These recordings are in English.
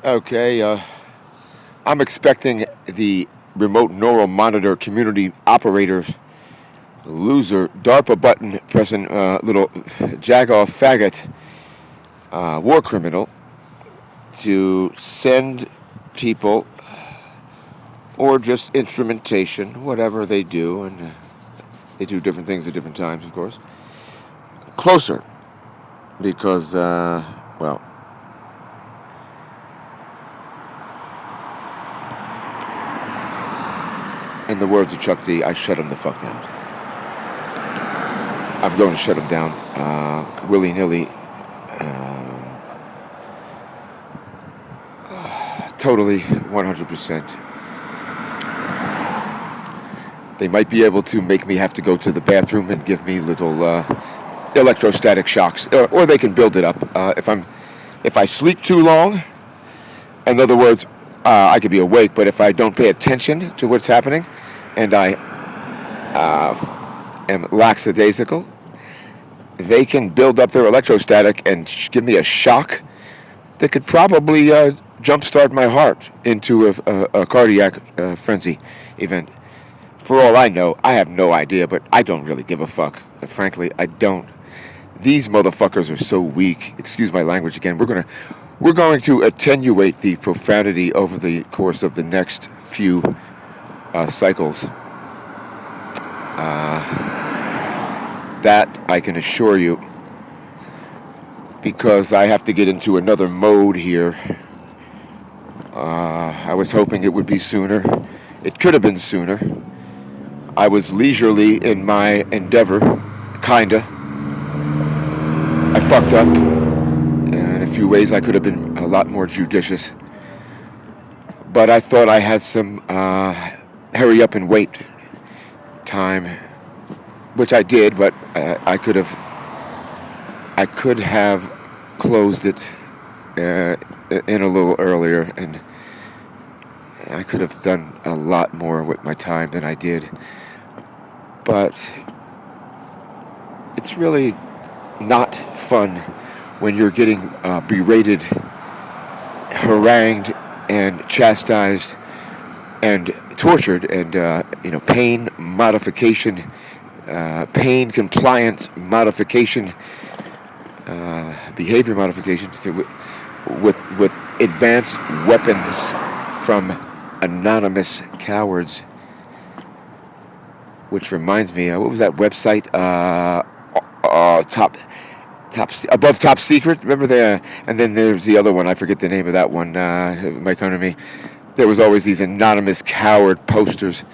Okay, I'm expecting the remote neural monitor community operator loser DARPA button pressing little jagoff faggot war criminal to send people or just instrumentation, whatever they do, and they do different things at different times, of course, closer because, well, in the words of Chuck D, I shut him the fuck down. I'm going to shut him down willy-nilly, totally, 100%. They might be able to make me have to go to the bathroom and give me little electrostatic shocks, or they can build it up. If I sleep too long, in other words, I could be awake, but if I don't pay attention to what's happening, and I am lackadaisical, they can build up their electrostatic and give me a shock that could probably jumpstart my heart into a cardiac frenzy event. For all I know, I have no idea, but I don't really give a fuck. Frankly, I don't. These motherfuckers are so weak. Excuse my language again. We're going to attenuate the profanity over the course of the next few cycles. That I can assure you, because I have to get into another mode here. I was hoping it would be sooner. It could have been sooner. I was leisurely in my endeavor, kinda. I fucked up. In a few ways, I could have been a lot more judicious. But I thought I had some hurry up and wait time, which I did, but I could have closed it in a little earlier, and I could have done a lot more with my time than I did. But it's really not fun when you're getting berated, harangued, and chastised, and tortured, and pain modification, pain compliance modification, behavior modification with advanced weapons from anonymous cowards. Which reminds me, what was that website? Above Top Secret. Remember the? And then there's the other one. I forget the name of that one. It might come to me. There was always these anonymous coward posters,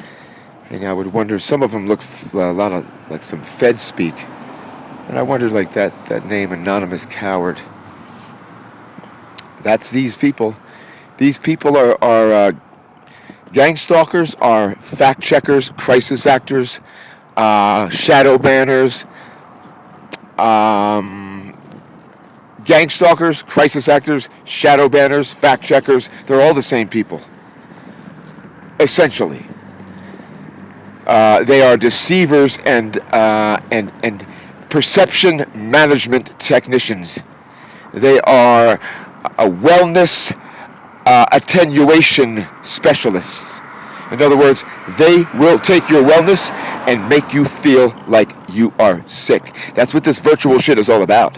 and I would wonder. Some of them look a lot of like some Fed speak, and I wondered like that name, anonymous coward. That's these people. These people are gang stalkers, are fact checkers, crisis actors, shadow banners, gang stalkers, crisis actors, shadow banners, fact checkers. They're all the same people, essentially. They are deceivers and perception management technicians. They are a wellness attenuation specialists. In other words, they will take your wellness and make you feel like you are sick. That's what this virtual shit is all about.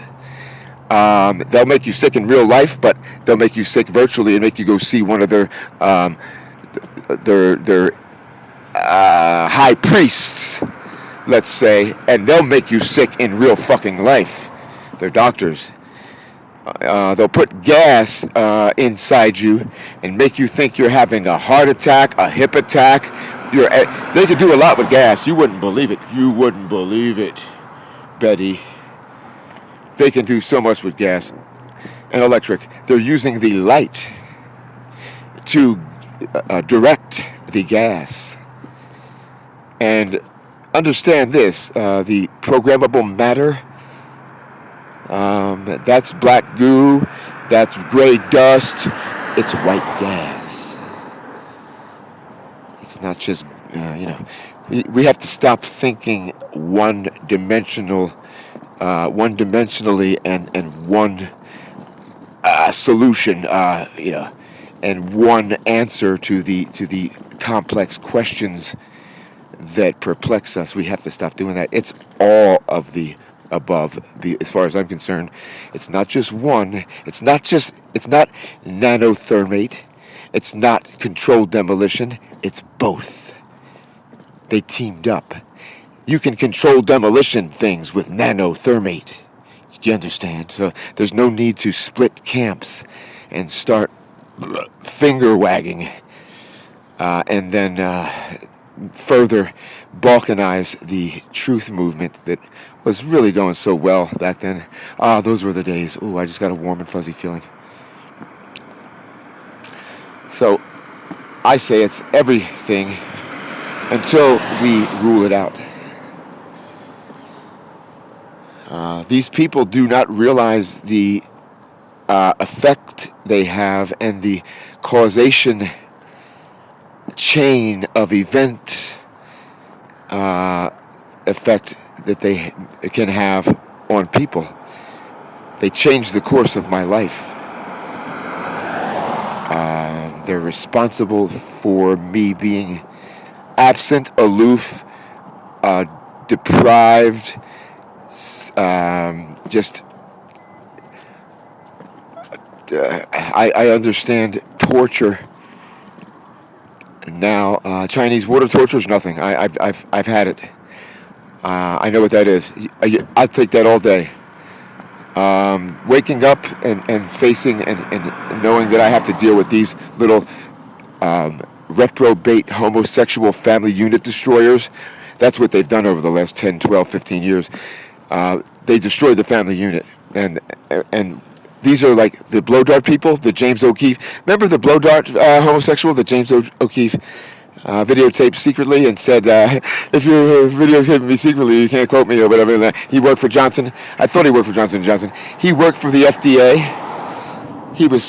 They'll make you sick in real life, but they'll make you sick virtually and make you go see one of their high priests, let's say, and they'll make you sick in real fucking life. They're doctors. They'll put gas inside you and make you think you're having a heart attack, a hip attack. They could do a lot with gas. You wouldn't believe it. You wouldn't believe it, Betty. They can do so much with gas and electric. They're using the light to direct the gas. And understand this, the programmable matter, that's black goo, that's gray dust, it's white gas. It's not just, we have to stop thinking one-dimensionally and one solution, and one answer to the complex questions that perplex us. We have to stop doing that. It's all of the above, as far as I'm concerned. It's not just one. It's not nanothermate. It's not controlled demolition. It's both. They teamed up. You can control demolition things with nanothermate. Do you understand? So there's no need to split camps and start finger wagging and then further balkanize the truth movement that was really going so well back then. Those were the days. Ooh, I just got a warm and fuzzy feeling. So I say it's everything until we rule it out. These people do not realize the effect they have and the causation chain of event effect that they can have on people. They change the course of my life. They're responsible for me being absent, aloof, deprived, I understand torture now. Chinese water torture is nothing. I've had it. I know what that is. I'll take that all day. Waking up and facing and knowing that I have to deal with these little reprobate homosexual family unit destroyers. That's what they've done over the last 10, 12, 15 years. They destroyed the family unit. And these are like the blow dart people, the James O'Keefe. Remember the blow dart homosexual that James O'Keefe videotaped secretly and said, if you're videotaping me secretly, you can't quote me or whatever. He worked for Johnson. I thought he worked for Johnson & Johnson. He worked for the FDA. He was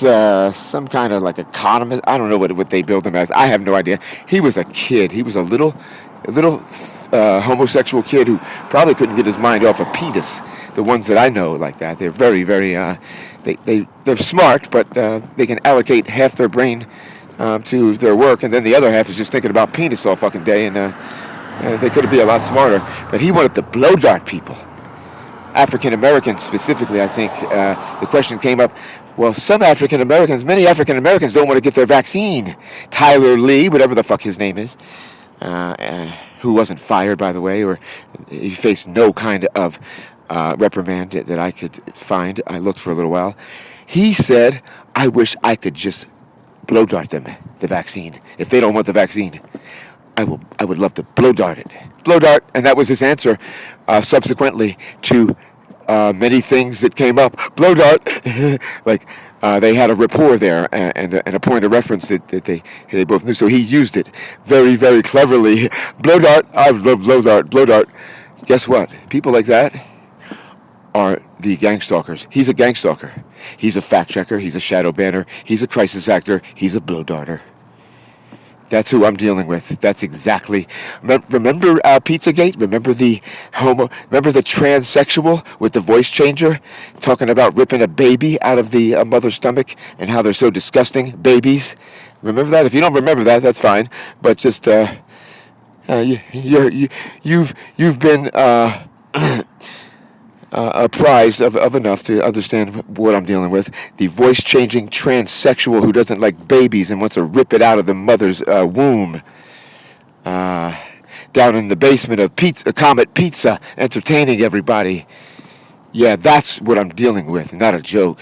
some kind of like economist. I don't know what they billed him as. I have no idea. He was a kid. He was a little homosexual kid who probably couldn't get his mind off a penis. The ones that I know like that, they're very, very, they're smart, but they can allocate half their brain to their work, and then the other half is just thinking about penis all fucking day, and they could be a lot smarter. But he wanted to blow dart people. African Americans specifically, I think, the question came up, well, many African Americans don't want to get their vaccine. Tyler Lee, whatever the fuck his name is, who wasn't fired, by the way, or he faced no kind of reprimand that I could find. I looked for a little while. He said, I wish I could just blow dart them, the vaccine. If they don't want the vaccine, I would love to blow dart it. Blow dart, and that was his answer subsequently to many things that came up. Blow dart, like they had a rapport there and a point of reference that they both knew. So he used it very, very cleverly. Blow dart, I love blow dart, blow dart. Guess what? People like that are the gang stalkers. He's a gang stalker. He's a fact checker. He's a shadow banner. He's a crisis actor. He's a blow darter. That's who I'm dealing with. That's exactly. Remember Pizzagate? Remember the transsexual with the voice changer talking about ripping a baby out of the mother's stomach and how they're so disgusting, babies? Remember that? If you don't remember that, that's fine. But just you've been apprised of enough to understand what I'm dealing with. The voice-changing transsexual who doesn't like babies and wants to rip it out of the mother's womb. Down in the basement of Comet Pizza, entertaining everybody. Yeah, that's what I'm dealing with, not a joke.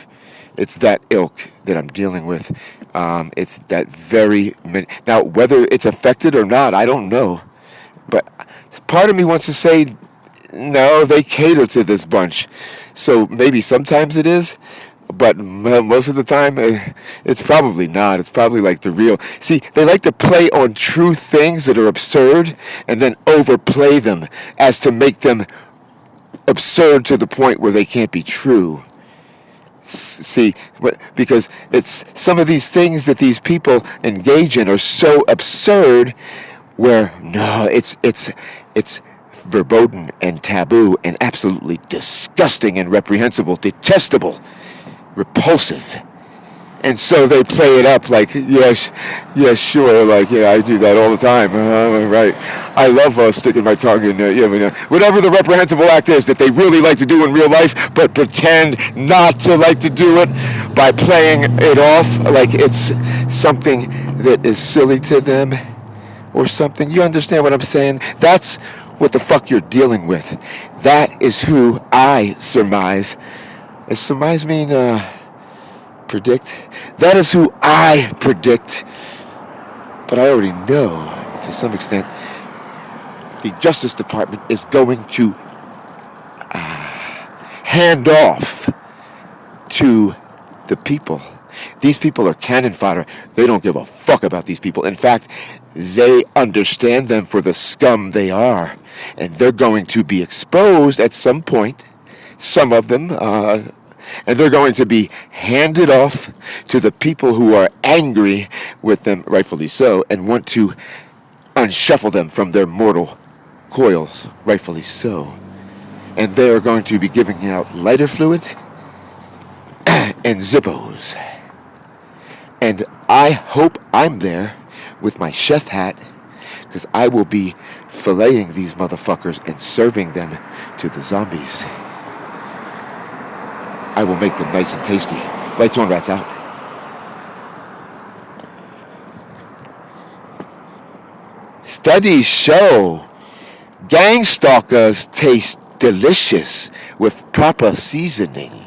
It's that ilk that I'm dealing with. It's that very... Now, whether it's affected or not, I don't know. But part of me wants to say... No, they cater to this bunch. So maybe sometimes it is, but most of the time it's probably not. It's probably like the real. See, they like to play on true things that are absurd and then overplay them as to make them absurd to the point where they can't be true. See, because it's some of these things that these people engage in are so absurd where, no, it's verboten and taboo and absolutely disgusting and reprehensible, detestable, repulsive, And so they play it up like, yes, sure, like, yeah, I do that all the time. Right. I love sticking my tongue in whatever the reprehensible act is that they really like to do in real life, but pretend not to like to do it by playing it off like it's something that is silly to them or something. You understand what I'm saying? That's what the fuck you're dealing with. That is who I surmise. Does surmise mean, predict? That is who I predict. But I already know, to some extent, the Justice Department is going to hand off to the people. These people are cannon fodder. They don't give a fuck about these people. In fact, they understand them for the scum they are. And they're going to be exposed at some point, some of them, and they're going to be handed off to the people who are angry with them, rightfully so, and want to unshuffle them from their mortal coils, rightfully so. And they are going to be giving out lighter fluid and Zippos. And I hope I'm there with my chef hat, because I will be filleting these motherfuckers and serving them to the zombies. I will make them nice and tasty. Lights on, rats out. Studies show gang stalkers taste delicious with proper seasoning.